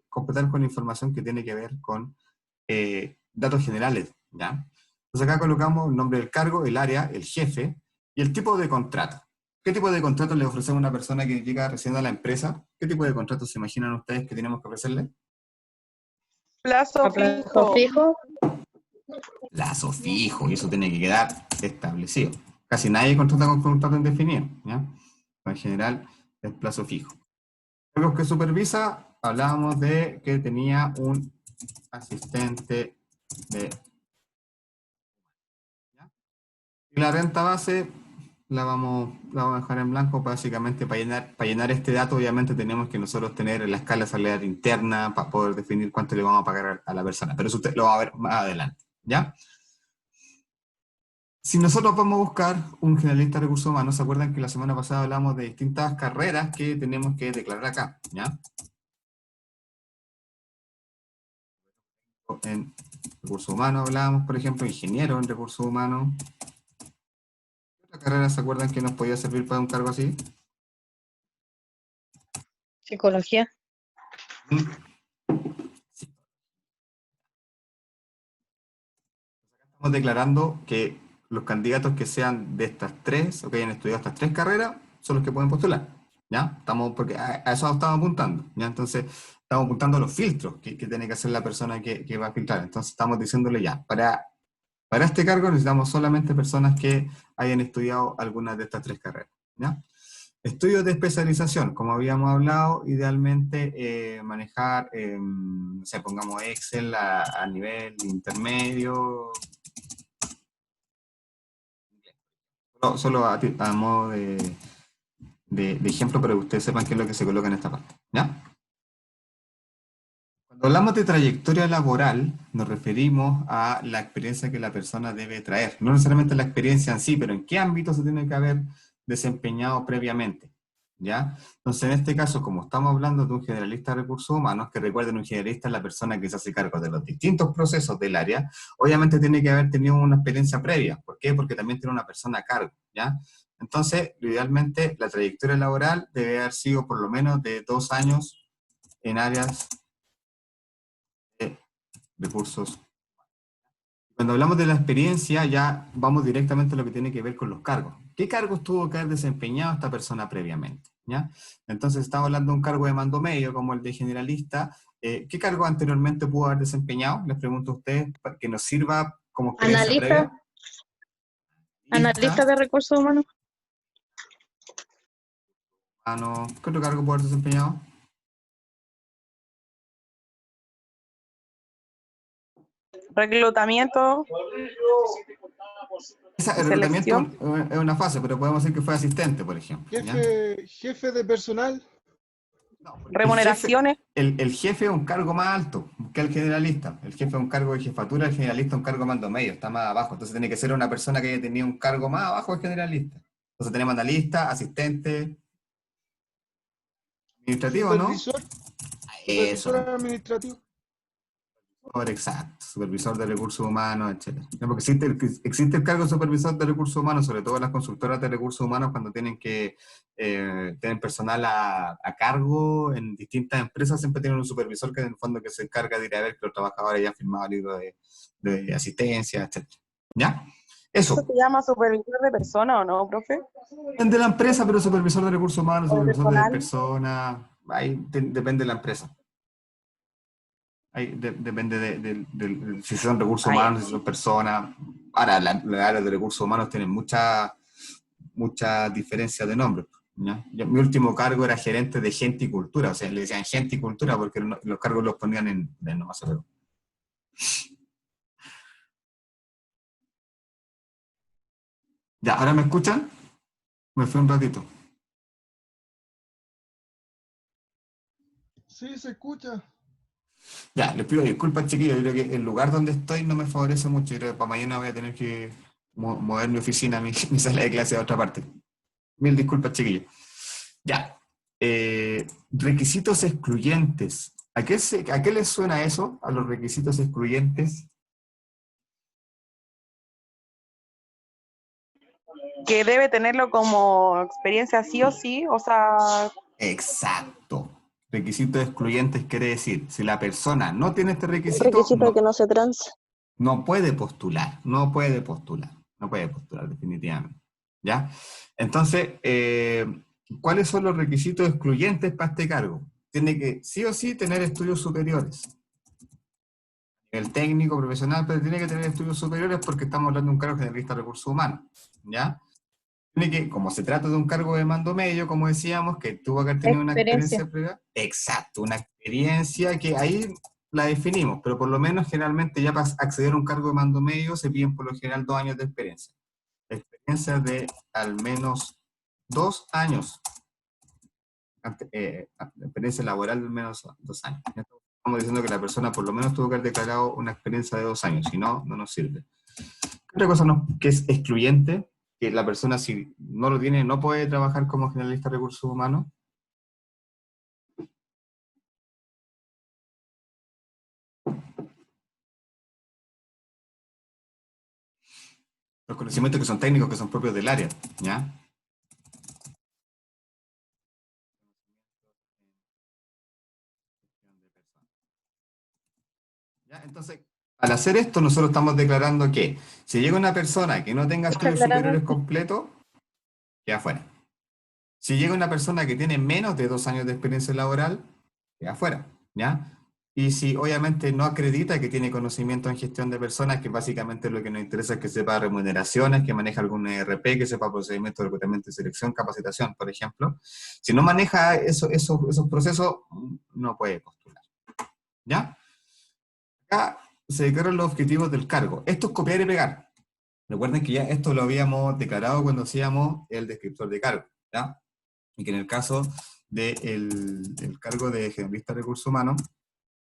completar con información que tiene que ver con datos generales, ¿ya? Entonces acá colocamos el nombre del cargo, el área, el jefe y el tipo de contrato. ¿Qué tipo de contrato le ofrecemos a una persona que llega recién a la empresa? ¿Qué tipo de contrato se imaginan ustedes que tenemos que ofrecerle? Plazo Plazo fijo. Plazo fijo, y eso tiene que quedar establecido. Casi nadie contrata con contrato indefinido, ¿ya? En general es plazo fijo. Cargos que supervisa, hablábamos de que tenía un asistente de... ¿ya? Y la renta base la vamos a dejar en blanco básicamente para llenar este dato. Obviamente tenemos que nosotros tener la escala salarial interna para poder definir cuánto le vamos a pagar a la persona, pero eso usted lo va a ver más adelante, ¿ya? Si nosotros vamos a buscar un generalista de recursos humanos, ¿se acuerdan que la semana pasada hablamos de distintas carreras que tenemos que declarar acá? ¿Ya? En recursos humanos hablábamos, por ejemplo, ingeniero en recursos humanos. ¿Qué otra carrera se acuerdan que nos podía servir para un cargo así? Psicología. Sí. Estamos declarando que los candidatos que sean de estas tres, o que hayan estudiado estas tres carreras, son los que pueden postular, ¿ya? Porque a eso estamos apuntando, ¿ya? Entonces, estamos apuntando a los filtros que tiene que hacer la persona que va a filtrar. Entonces, estamos diciéndole ya, para este cargo necesitamos solamente personas que hayan estudiado algunas de estas tres carreras, ¿ya? Estudios de especialización, como habíamos hablado, idealmente manejar, no sé, pongamos Excel a nivel intermedio, solo a modo de ejemplo para que ustedes sepan qué es lo que se coloca en esta parte, ¿ya? Cuando hablamos de trayectoria laboral, nos referimos a la experiencia que la persona debe traer. No necesariamente la experiencia en sí, pero en qué ámbito se tiene que haber desempeñado previamente, ¿ya? Entonces, en este caso, como estamos hablando de un generalista de recursos humanos, que recuerden, un generalista es la persona que se hace cargo de los distintos procesos del área, obviamente tiene que haber tenido una experiencia previa. ¿Por qué? Porque también tiene una persona a cargo, ¿ya? Entonces, idealmente, la trayectoria laboral debe haber sido por lo menos de 2 años en áreas de recursos. Cuando hablamos de la experiencia, ya vamos directamente a lo que tiene que ver con los cargos. ¿Qué cargos tuvo que haber desempeñado esta persona previamente? ¿Ya? Entonces, estamos hablando de un cargo de mando medio, como el de generalista. ¿Qué cargo anteriormente pudo haber desempeñado? Les pregunto a ustedes, para que nos sirva como experiencia Analista. previa. Analista de recursos humanos. ¿Qué otro cargo puede haber desempeñado? Reclutamiento, El reclutamiento selección. es una fase, pero podemos decir que fue asistente, por ejemplo. ¿ya? Jefe de personal. No, Remuneraciones. El jefe es un cargo más alto que el generalista. El jefe es un cargo de jefatura, el generalista es un cargo mando medio, está más abajo. Entonces tiene que ser una persona que haya tenido un cargo más abajo del generalista. Entonces tenemos analista, asistente, administrativo, Supervisor. ¿no? Supervisor Eso. administrativo. Exacto, supervisor de recursos humanos, etc. Porque existe el cargo de supervisor de recursos humanos, sobre todo las consultoras de recursos humanos cuando tienen que tener personal a cargo en distintas empresas, siempre tienen un supervisor que en el fondo que se encarga de ir a ver que los trabajadores ya han firmado el libro de asistencia, etc. ¿Ya? ¿Eso Eso. se llama supervisor de persona o no, profe? Depende de la empresa, pero supervisor de recursos humanos, ¿O de supervisor de personal? personas, ahí depende de la empresa. Ahí depende si son recursos humanos, si son personas. Ahora, la área de recursos humanos tiene mucha diferencia de nombre. ¿ya? Mi último cargo era gerente de gente y cultura, o sea, le decían gente y cultura porque los cargos los ponían en no más. Ya, ¿ahora me escuchan? Me fui un ratito. Sí, se escucha. Ya, les pido disculpas, chiquillos. Yo creo que el lugar donde estoy no me favorece mucho. Yo creo que para mañana voy a tener que mover mi oficina, mi sala de clase a otra parte. Mil disculpas, chiquillos. Ya. Requisitos excluyentes. ¿A qué les suena eso? A los requisitos excluyentes. Que debe tenerlo como experiencia sí o sí, o sea, Exacto. Requisitos excluyentes quiere decir, si la persona no tiene este requisito, Requisito que no se transe. no puede postular, no puede postular definitivamente. ¿Ya? Entonces, ¿cuáles son los requisitos excluyentes para este cargo? Tiene que sí o sí tener estudios superiores. El técnico profesional, pero tiene que tener estudios superiores porque estamos hablando de un cargo generalista de recursos humanos. ¿Ya? Tiene que, como se trata de un cargo de mando medio, como decíamos, que tuvo que haber tenido una experiencia previa. Exacto, una experiencia que ahí la definimos, pero por lo menos generalmente ya para acceder a un cargo de mando medio se piden por lo general 2 años de experiencia. Experiencia de al menos 2 años. Experiencia laboral de al menos 2 años. Estamos diciendo que la persona por lo menos tuvo que haber declarado una experiencia de 2 años, si no, no nos sirve. Otra cosa que es excluyente, que la persona si no lo tiene no puede trabajar como generalista de recursos humanos. Los conocimientos que son técnicos, que son propios del área, ¿ya? ¿Ya? Entonces, al hacer esto, nosotros estamos declarando que si llega una persona que no tenga estudios superiores completos, queda fuera. Si llega una persona que tiene menos de 2 años de experiencia laboral, queda fuera, ¿ya? Y si obviamente no acredita que tiene conocimiento en gestión de personas, que básicamente lo que nos interesa es que sepa remuneraciones, que maneja algún ERP, que sepa procedimientos de reclutamiento y selección, capacitación, por ejemplo. Si no maneja esos procesos, no puede postular, ¿ya? Acá se declaran los objetivos del cargo. Esto es copiar y pegar. Recuerden que ya esto lo habíamos declarado cuando hacíamos el descriptor de cargo, ¿ya? Y que en el caso del cargo de generalista de recursos humanos,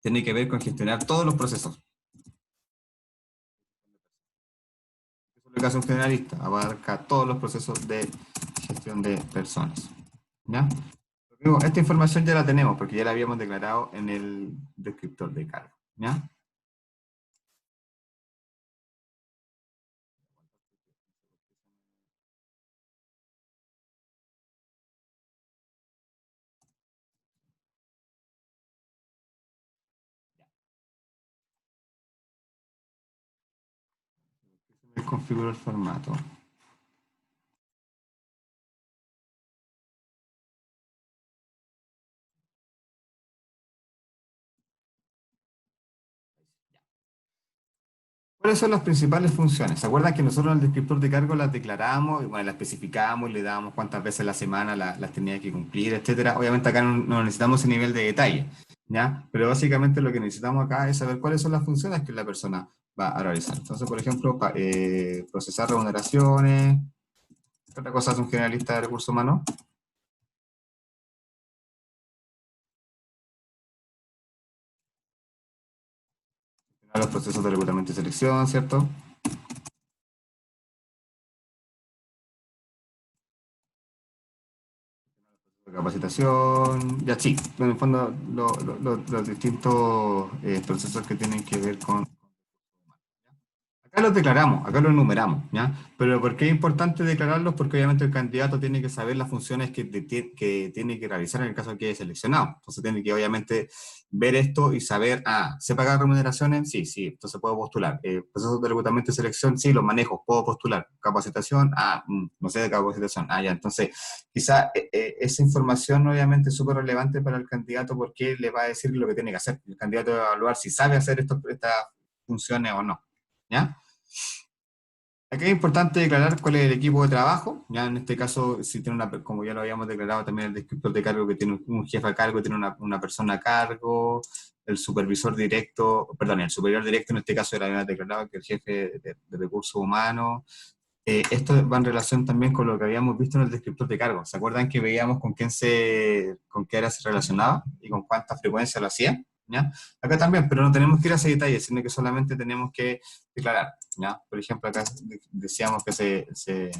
tiene que ver con gestionar todos los procesos. Eso es lo que hace un generalista, abarca todos los procesos de gestión de personas. ¿Ya? Esta información ya la tenemos porque ya la habíamos declarado en el descriptor de cargo. ¿Ya? Configuro el formato. ¿Cuáles son las principales funciones? ¿Se acuerdan que nosotros en el descriptor de cargo las declaramos, y bueno, las especificamos, le damos cuántas veces a la semana las tenía que cumplir, etcétera? Obviamente acá no necesitamos ese nivel de detalle, ¿ya? Pero básicamente lo que necesitamos acá es saber cuáles son las funciones que la persona va a realizar. Entonces, por ejemplo, procesar remuneraciones. ¿Qué otra cosa hace un generalista de recursos humanos? Los procesos de reclutamiento y selección, ¿cierto? Capacitación, ya sí, en el fondo los distintos procesos que tienen que ver con... Acá los declaramos, acá los enumeramos, ¿ya? Pero ¿por qué es importante declararlos? Porque obviamente el candidato tiene que saber las funciones que tiene que realizar en el caso de que haya seleccionado. Entonces tiene que obviamente ver esto y saber, ¿se pagan remuneraciones? Sí, sí, entonces puedo postular. Procesos de reclutamiento y selección, sí, los manejo, puedo postular. Capacitación, no sé de capacitación, ya. Entonces, quizá esa información obviamente es súper relevante para el candidato porque le va a decir lo que tiene que hacer. El candidato va a evaluar si sabe hacer estas funciones o no, ¿ya? Aquí es importante declarar cuál es el equipo de trabajo, ya en este caso, si tiene como ya lo habíamos declarado también el descriptor de cargo, que tiene un jefe a cargo, tiene una persona a cargo, el supervisor directo, perdón, el superior directo en este caso era había declarado que el jefe de recursos humanos. Esto va en relación también con lo que habíamos visto en el descriptor de cargo. ¿Se acuerdan que veíamos con qué área se relacionaba y con cuánta frecuencia lo hacía? ¿Ya? Acá también, pero no tenemos que ir a ese detalle, sino que solamente tenemos que declarar, ¿ya? Por ejemplo, acá decíamos que se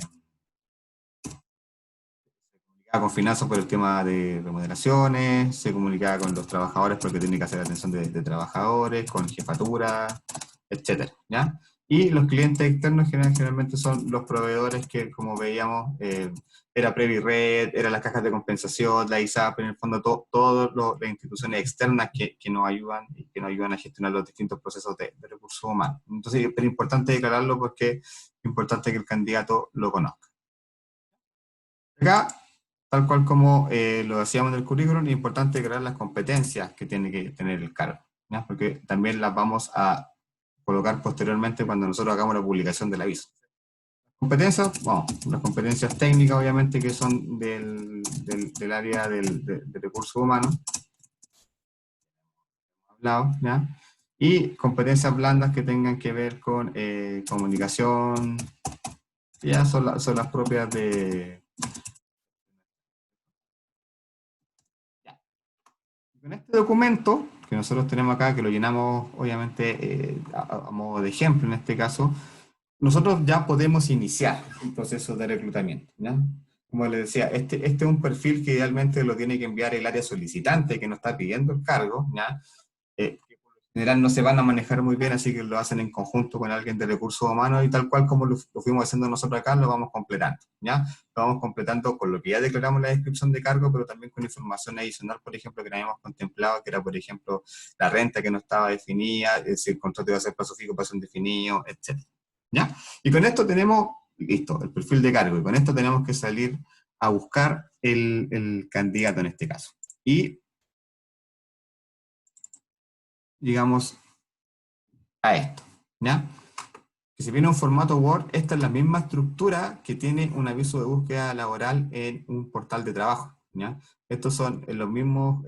comunicaba con finanzas por el tema de remuneraciones, se comunicaba con los trabajadores porque tiene que hacer atención de trabajadores, con jefatura, etcétera, ¿ya? Y los clientes externos generalmente son los proveedores que, como veíamos, era Previred, eran las cajas de compensación, la ISAP, en el fondo todas las instituciones externas que nos ayudan a gestionar los distintos procesos de recursos humanos. Entonces es importante declararlo porque es importante que el candidato lo conozca. Acá, tal cual como lo hacíamos en el currículum, es importante declarar las competencias que tiene que tener el cargo, ¿ya? Porque también las vamos a colocar posteriormente cuando nosotros hagamos la publicación del aviso. Competencias, bueno, las competencias técnicas obviamente que son del área de recursos humanos, hablado, ¿ya? Y competencias blandas que tengan que ver con comunicación, ya son las propias de... Con este documento que nosotros tenemos acá, que lo llenamos obviamente a modo de ejemplo en este caso, nosotros ya podemos iniciar un proceso de reclutamiento, ¿ya? Como les decía, este es un perfil que idealmente lo tiene que enviar el área solicitante que nos está pidiendo el cargo, ¿ya? Que por lo general no se van a manejar muy bien, así que lo hacen en conjunto con alguien de recursos humanos y tal cual como lo fuimos haciendo nosotros acá, lo vamos completando, ¿ya? Lo vamos completando con lo que ya declaramos en la descripción de cargo, pero también con información adicional, por ejemplo, que no habíamos contemplado, que era, por ejemplo, la renta que no estaba definida, si el contrato iba a ser plazo fijo, plazo indefinido, etc. ¿Ya? Y con esto tenemos, listo, el perfil de cargo, y con esto tenemos que salir a buscar el candidato en este caso. Y digamos a esto, ¿ya? Que si viene un formato Word, esta es la misma estructura que tiene un aviso de búsqueda laboral en un portal de trabajo, ¿ya? Estos son los mismos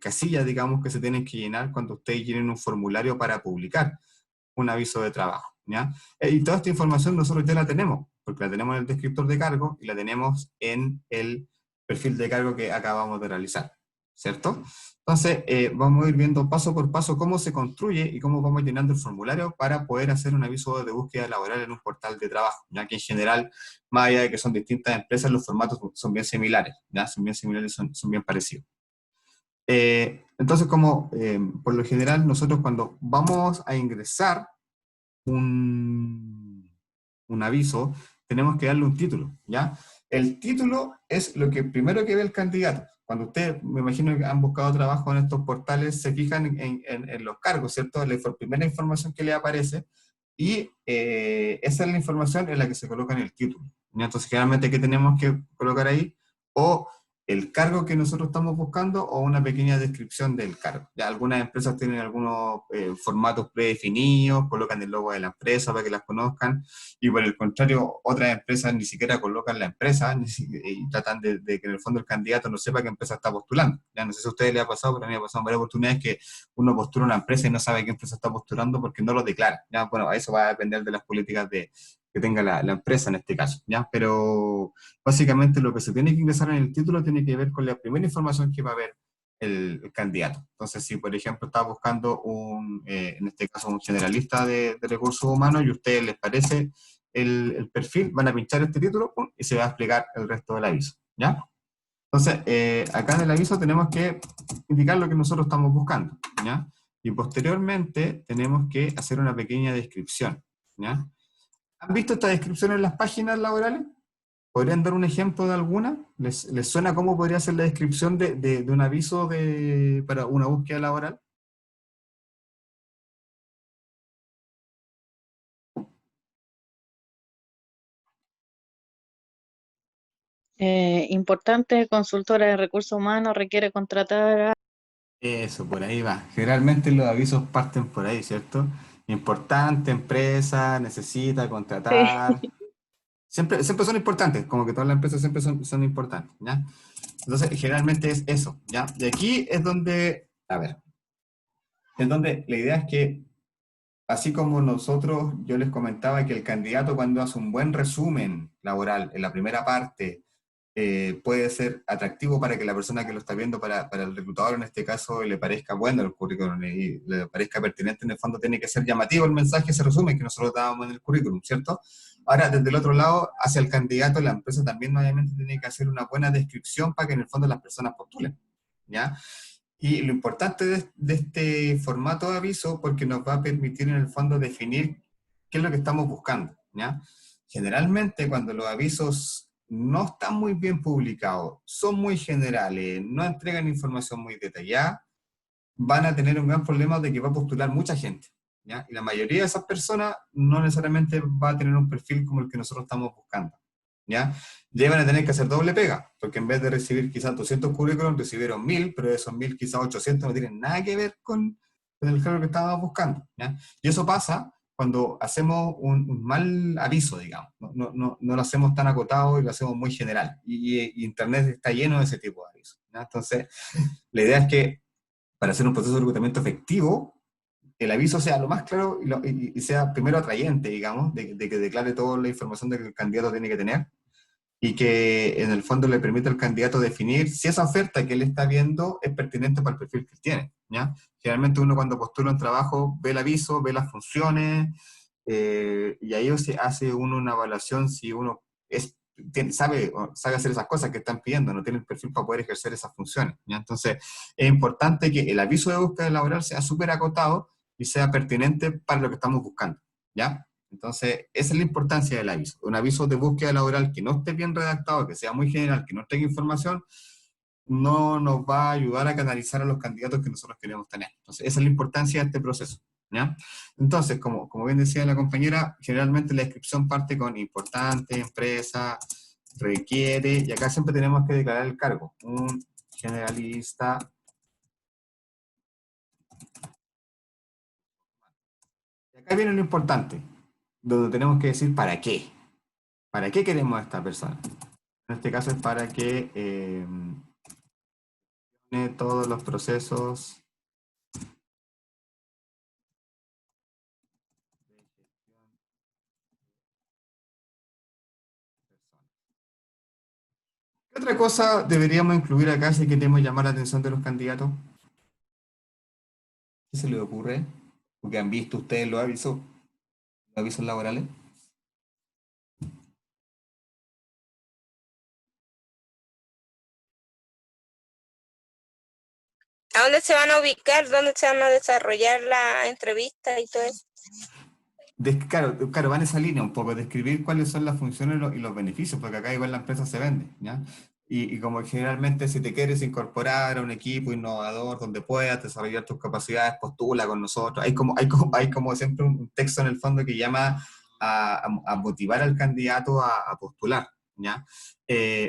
casillas, digamos, que se tienen que llenar cuando ustedes llenen un formulario para publicar un aviso de trabajo, ¿ya? Y toda esta información nosotros ya la tenemos, porque la tenemos en el descriptor de cargo y la tenemos en el perfil de cargo que acabamos de realizar, ¿cierto? Entonces, vamos a ir viendo paso por paso cómo se construye y cómo vamos llenando el formulario para poder hacer un aviso de búsqueda laboral en un portal de trabajo, ya que en general, más allá de que son distintas empresas, los formatos son bien similares, ¿ya? Son bien similares, son bien parecidos. Entonces, como por lo general nosotros cuando vamos a ingresar un aviso, tenemos que darle un título, ¿ya? El título es lo que primero que ve el candidato. Cuando ustedes, me imagino que han buscado trabajo en estos portales, se fijan en los cargos, ¿cierto? La primera información que le aparece, y esa es la información en la que se coloca en el título, ¿ya? Entonces, generalmente, ¿qué tenemos que colocar ahí? O el cargo que nosotros estamos buscando o una pequeña descripción del cargo. Ya algunas empresas tienen algunos formatos predefinidos, colocan el logo de la empresa para que las conozcan, y por el contrario, otras empresas ni siquiera colocan la empresa y tratan de que en el fondo el candidato no sepa qué empresa está postulando. Ya no sé si a ustedes les ha pasado, pero a mí me ha pasado en varias oportunidades que uno postula una empresa y no sabe qué empresa está postulando porque no lo declara. ¿Ya? Bueno, eso va a depender de las políticas que tenga la empresa en este caso, ¿ya? Pero básicamente lo que se tiene que ingresar en el título tiene que ver con la primera información que va a ver el candidato. Entonces, si por ejemplo está buscando en este caso un generalista de recursos humanos y a ustedes les parece el perfil, van a pinchar este título, ¡pum!, y se va a explicar el resto del aviso, ¿ya? Entonces, acá en el aviso tenemos que indicar lo que nosotros estamos buscando, ¿ya? Y posteriormente tenemos que hacer una pequeña descripción, ¿ya? ¿Han visto esta descripción en las páginas laborales? ¿Podrían dar un ejemplo de alguna? ¿Les suena cómo podría ser la descripción de un aviso para una búsqueda laboral? Importante, consultora de recursos humanos, requiere contratar a... Eso, por ahí va. Generalmente los avisos parten por ahí, ¿cierto? Importante, empresa, necesita contratar. Sí. Siempre son importantes, como que todas las empresas siempre son importantes, ¿ya? Entonces, generalmente es eso, ¿ya? Y aquí es donde, a ver, es donde la idea es que, así como nosotros, yo les comentaba que el candidato cuando hace un buen resumen laboral en la primera parte, puede ser atractivo para que la persona que lo está viendo, para el reclutador en este caso, le parezca bueno el currículum y le parezca pertinente. En el fondo tiene que ser llamativo el mensaje, ese resumen que nosotros dábamos en el currículum, ¿cierto? Ahora, desde el otro lado, hacia el candidato, la empresa también obviamente tiene que hacer una buena descripción para que en el fondo las personas postulen, ¿ya? Y lo importante de este formato de aviso, porque nos va a permitir en el fondo definir qué es lo que estamos buscando, ¿ya? Generalmente cuando los avisos no están muy bien publicados, son muy generales, no entregan información muy detallada, van a tener un gran problema de que va a postular mucha gente, ¿ya? Y la mayoría de esas personas no necesariamente va a tener un perfil como el que nosotros estamos buscando, ¿ya? Ya van a tener que hacer doble pega, porque en vez de recibir quizás 200 currículums, recibieron 1000, pero de esos 1000 quizás 800 no tienen nada que ver con el género que estábamos buscando, ¿ya? Y eso pasa cuando hacemos un mal aviso, digamos, no lo hacemos tan acotado y lo hacemos muy general, y Internet está lleno de ese tipo de avisos, ¿ya? Entonces, la idea es que para hacer un proceso de reclutamiento efectivo, el aviso sea lo más claro y sea primero atrayente, digamos, de que declare toda la información de que el candidato tiene que tener, y que en el fondo le permite al candidato definir si esa oferta que él está viendo es pertinente para el perfil que él tiene, ¿ya? Generalmente uno cuando postula un trabajo ve el aviso, ve las funciones, y ahí se hace uno una evaluación si uno sabe hacer esas cosas que están pidiendo, no tiene el perfil para poder ejercer esas funciones, ¿ya? Entonces es importante que el aviso de búsqueda laboral sea súper acotado y sea pertinente para lo que estamos buscando, ¿ya? Entonces, esa es la importancia del aviso. Un aviso de búsqueda laboral que no esté bien redactado, que sea muy general, que no tenga información, no nos va a ayudar a canalizar a los candidatos que nosotros queremos tener. Entonces, esa es la importancia de este proceso, ¿ya? Entonces, como bien decía la compañera, generalmente la descripción parte con importante, empresa, requiere, y acá siempre tenemos que declarar el cargo. Un generalista. Y acá viene lo importante, donde tenemos que decir para qué. ¿Para qué queremos a esta persona? En este caso es para que todos los procesos de gestión de personas. ¿Qué otra cosa deberíamos incluir acá si queremos llamar la atención de los candidatos? ¿Qué se les ocurre? Porque han visto ustedes los avisos laborales. ¿A dónde se van a ubicar? ¿Dónde se van a desarrollar la entrevista y todo eso? Claro, va en esa línea un poco, describir cuáles son las funciones y los beneficios, porque acá igual la empresa se vende, ¿ya? Y como generalmente si te quieres incorporar a un equipo innovador donde puedas desarrollar tus capacidades, postula con nosotros. Hay como siempre un texto en el fondo que llama a motivar al candidato a postular, ¿ya?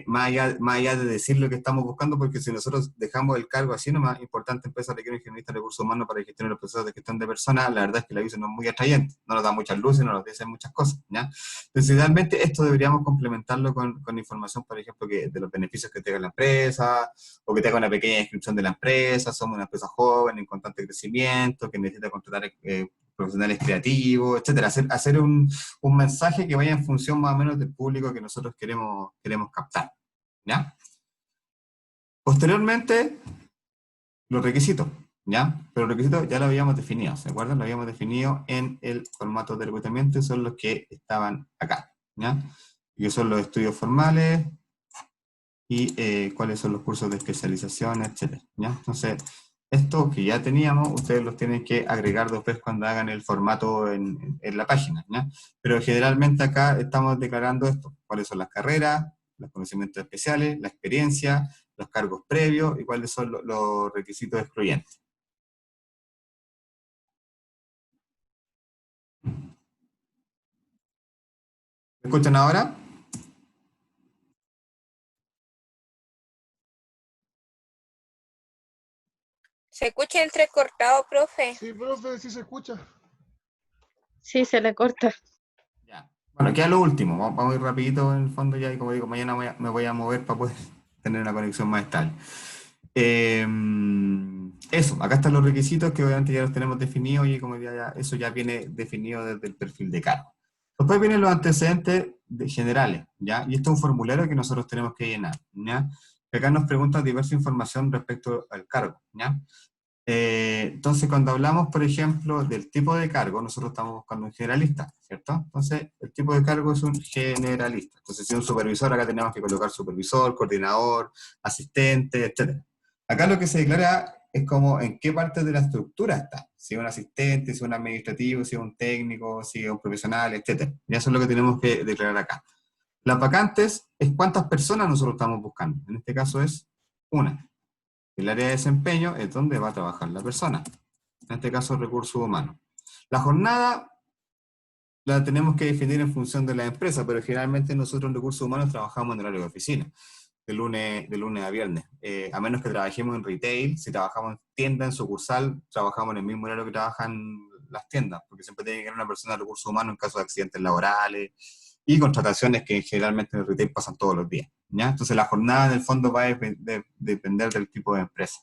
Más allá de decir lo que estamos buscando, porque si nosotros dejamos el cargo así nomás, importante empresa requiere un ingenierista de recursos humanos para gestionar los procesos de gestión de personas, la verdad es que la aviso no es muy atrayente, no nos da muchas luces, no nos dice muchas cosas, ¿ya? Entonces, idealmente esto deberíamos complementarlo con información, por ejemplo, de los beneficios que tenga la empresa, o que tenga una pequeña descripción de la empresa, somos una empresa joven, en constante crecimiento, que necesita contratar profesionales creativos, etcétera. Hacer un mensaje que vaya en función más o menos del público que nosotros queremos captar, ¿ya? Posteriormente, los requisitos, ¿ya? Pero los requisitos ya lo habíamos definido, ¿se acuerdan? Lo habíamos definido en el formato de reclutamiento y son los que estaban acá, ¿ya? Y que son los estudios formales y cuáles son los cursos de especialización, etcétera, ¿ya? Entonces, esto que ya teníamos, ustedes los tienen que agregar después cuando hagan el formato en la página, ¿ya? Pero generalmente acá estamos declarando esto, cuáles son las carreras, los conocimientos especiales, la experiencia, los cargos previos y cuáles son los requisitos excluyentes. ¿Me escuchan ahora? Se escucha entrecortado, profe. Sí, profe, sí se escucha. Sí, se le corta. Ya. Bueno, queda lo último, vamos a ir rapidito en el fondo ya, y como digo, mañana me voy a mover para poder tener una conexión más estable. Eso, acá están los requisitos que obviamente ya los tenemos definidos y como eso ya viene definido desde el perfil de cargo. Después vienen los antecedentes generales, ¿ya? Y esto es un formulario que nosotros tenemos que llenar, ¿ya? Acá nos preguntan diversa información respecto al cargo, ¿ya? Entonces, cuando hablamos, por ejemplo, del tipo de cargo, nosotros estamos buscando un generalista, ¿cierto? Entonces, el tipo de cargo es un generalista. Entonces, si es un supervisor, acá tenemos que colocar supervisor, coordinador, asistente, etc. Acá lo que se declara es como en qué parte de la estructura está. Si es un asistente, si es un administrativo, si es un técnico, si es un profesional, etc. Y eso es lo que tenemos que declarar acá. Las vacantes es cuántas personas nosotros estamos buscando. En este caso es una. El área de desempeño es donde va a trabajar la persona. En este caso, recursos humanos. La jornada la tenemos que definir en función de la empresa, pero generalmente nosotros en recursos humanos trabajamos en horario de oficina, de lunes a viernes. A menos que trabajemos en retail, si trabajamos en tienda, en sucursal, trabajamos en el mismo horario que trabajan las tiendas, porque siempre tiene que haber una persona de recursos humanos en caso de accidentes laborales y contrataciones que generalmente en el retail pasan todos los días, ¿ya? Entonces la jornada en el fondo va a depender del tipo de empresa,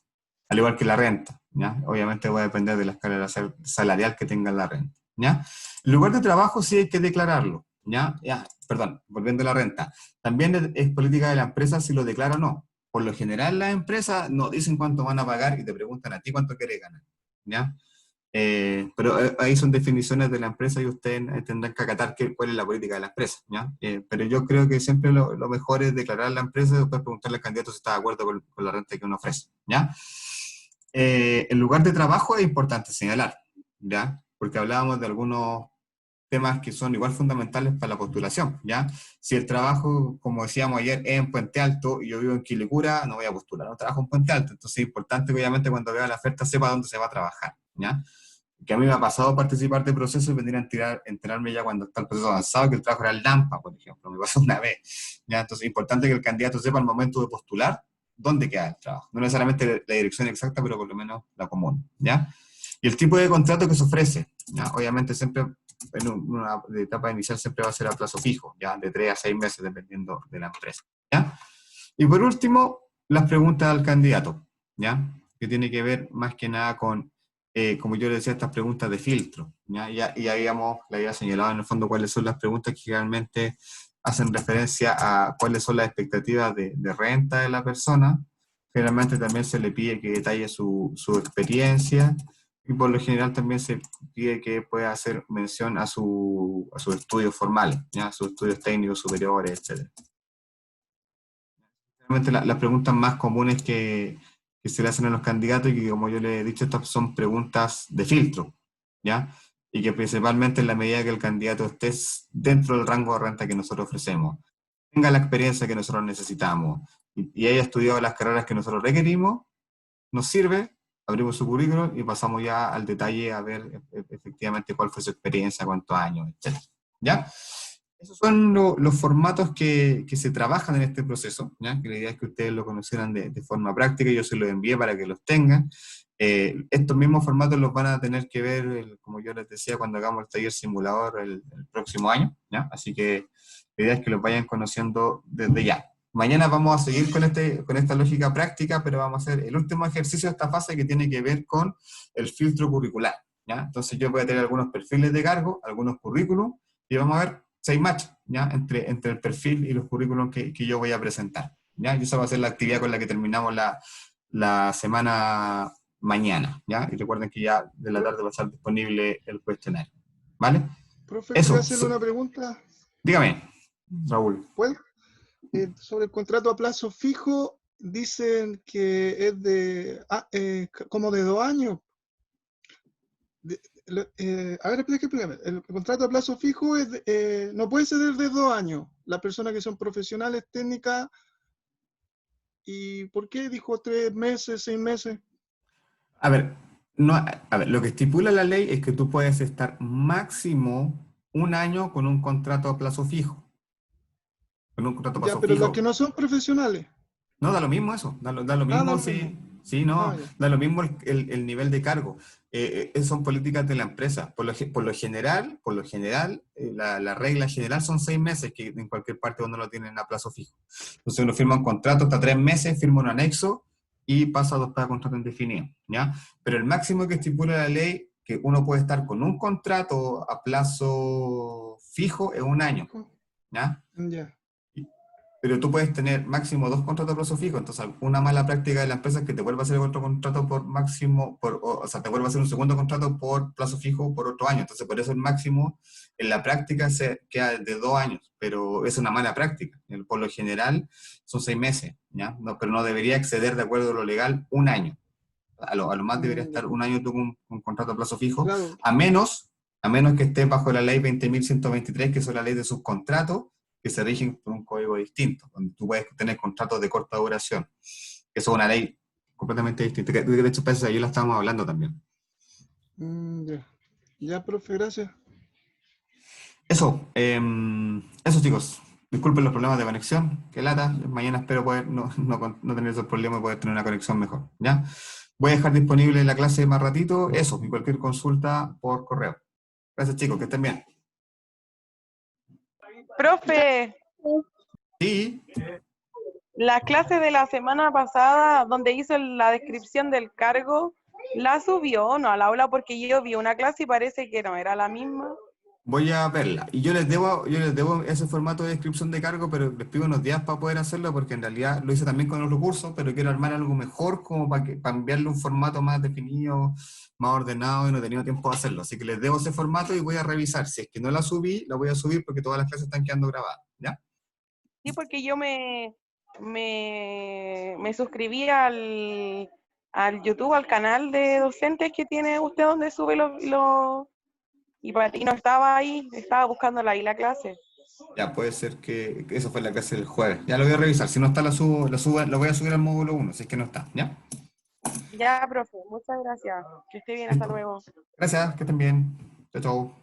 al igual que la renta, ¿ya? Obviamente va a depender de la escala salarial que tenga la renta, ¿ya? El lugar de trabajo sí hay que declararlo, ¿ya? Perdón, volviendo a la renta. También es política de la empresa si lo declara o no. Por lo general las empresas no dicen cuánto van a pagar y te preguntan a ti cuánto quieres ganar, ¿ya? Pero ahí son definiciones de la empresa y ustedes tendrán que acatar cuál es la política de la empresa, ¿ya? Pero yo creo que siempre lo mejor es declarar a la empresa y después preguntarle al candidato si está de acuerdo con la renta que uno ofrece, ¿ya? El lugar de trabajo es importante señalar, ¿ya? Porque hablábamos de algunos temas que son igual fundamentales para la postulación, ¿ya? Si el trabajo, como decíamos ayer, es en Puente Alto y yo vivo en Quilicura, no voy a postular, no trabajo en Puente Alto, entonces es importante que obviamente cuando vea la oferta sepa dónde se va a trabajar, ¿ya? Que a mí me ha pasado participar de procesos y venir a enterarme ya cuando está el proceso avanzado que el trabajo era el DAMPA, por ejemplo, me pasó una vez, ¿ya? Entonces es importante que el candidato sepa al momento de postular dónde queda el trabajo, no necesariamente la dirección exacta, pero por lo menos la común, ¿ya? Y el tipo de contrato que se ofrece, ¿ya? Obviamente siempre en una etapa inicial siempre va a ser a plazo fijo, ¿ya? De 3 a 6 meses dependiendo de la empresa, ¿ya? Y por último, las preguntas al candidato, ¿ya? Que tiene que ver más que nada con, como yo le decía, estas preguntas de filtro, ¿ya? Y ya le había señalado en el fondo cuáles son las preguntas que realmente hacen referencia a cuáles son las expectativas de renta de la persona. Generalmente también se le pide que detalle su experiencia, y por lo general también se pide que pueda hacer mención a sus estudios formales, ¿ya? A sus estudios técnicos superiores, etc. Realmente las preguntas más comunes que se le hacen a los candidatos, y que como yo les he dicho, estas son preguntas de filtro, ¿ya? Y que principalmente en la medida que el candidato esté dentro del rango de renta que nosotros ofrecemos, tenga la experiencia que nosotros necesitamos, y haya estudiado las carreras que nosotros requerimos, nos sirve. Abrimos su currículum y pasamos ya al detalle a ver efectivamente cuál fue su experiencia, cuántos años, etc. ¿Ya? Esos son los formatos que se trabajan en este proceso, ¿ya? Que la idea es que ustedes lo conocieran de forma práctica, yo se los envié para que los tengan. Estos mismos formatos los van a tener que ver, como yo les decía, cuando hagamos el taller simulador el próximo año, ¿ya? Así que la idea es que los vayan conociendo desde ya. Mañana vamos a seguir con esta lógica práctica, pero vamos a hacer el último ejercicio de esta fase que tiene que ver con el filtro curricular, ¿ya? Entonces yo voy a tener algunos perfiles de cargo, algunos currículum, y vamos a ver 6 match, ¿ya? Entre el perfil y los currículums que yo voy a presentar, ¿ya? Y esa va a ser la actividad con la que terminamos la semana mañana, ¿ya? Y recuerden que ya de la tarde va a estar disponible el cuestionario, ¿vale? Profe, Eso, quería hacerle una pregunta. dígame, Raúl. ¿Puedo? Sobre el contrato a plazo fijo, dicen que es como de 2 años. A ver, explíqueme. El contrato a plazo fijo no puede ser de 2 años. Las personas que son profesionales técnicas, ¿y por qué dijo 3 meses, 6 meses? A ver, no, a ver, lo que estipula la ley es que tú puedes estar máximo 1 año con un contrato a plazo fijo. Con un contrato a Ya, plazo pero las que fijo. no son profesionales. No, da lo mismo eso, da lo Ah, mismo da lo si, mismo. sí, no, Ya. da lo mismo el nivel de cargo. Son políticas de la empresa. Por lo general, la regla general son 6 meses, que en cualquier parte uno lo tienen a plazo fijo. Entonces uno firma un contrato hasta 3 meses, firma un anexo y pasa a adoptar contrato indefinido, ¿ya? Pero el máximo que estipula la ley, que uno puede estar con un contrato a plazo fijo, es 1 año, ¿ya? Ya. Pero tú puedes tener máximo 2 contratos a plazo fijo, entonces una mala práctica de la empresa es que te vuelva a hacer otro contrato por máximo, o sea, te vuelva a hacer un segundo contrato por plazo fijo por otro año, entonces por eso el máximo en la práctica se queda de 2 años, pero es una mala práctica, por lo general son 6 meses, ¿ya? No, pero no debería exceder de acuerdo a lo legal 1 año, a lo más debería Ya. estar 1 año tú con un contrato a plazo fijo, Claro. a menos que estés bajo la ley 20.123, que es la ley de subcontrato, que se rigen por un código distinto, donde tú puedes tener contratos de corta duración. Eso es una ley completamente distinta, que de hecho, parece que ayer la estábamos hablando también. Ya. Ya, profe, gracias. Eso chicos, disculpen los problemas de conexión, que lata, mañana espero poder no tener esos problemas y poder tener una conexión mejor, ¿ya? Voy a dejar disponible la clase más ratito, eso, y cualquier consulta por correo. Gracias chicos, que estén bien. Profe, Sí, la clase de la semana pasada, donde hizo la descripción del cargo, ¿la subió no al aula? Porque yo vi una clase y parece que no era la misma. voy a verla. Y yo les debo ese formato de descripción de cargo, pero les pido unos días para poder hacerlo, porque en realidad lo hice también con los recursos, pero quiero armar algo mejor como para enviarle un formato más definido, más ordenado, y no he tenido tiempo de hacerlo. Así que les debo ese formato y voy a revisar. Si es que no la subí, la voy a subir porque todas las clases están quedando grabadas, ¿ya? Sí, porque yo me suscribí al YouTube, al canal de docentes que tiene usted, donde sube y no estaba ahí, estaba buscándola ahí la clase. Ya, puede ser que eso fue la clase del jueves. Ya lo voy a revisar. Si no está, lo voy a subir al módulo 1, si es que no está, ¿ya? Ya, profe, muchas gracias. Que esté bien, hasta Listo. luego. Gracias, que estén bien. Chao, chao.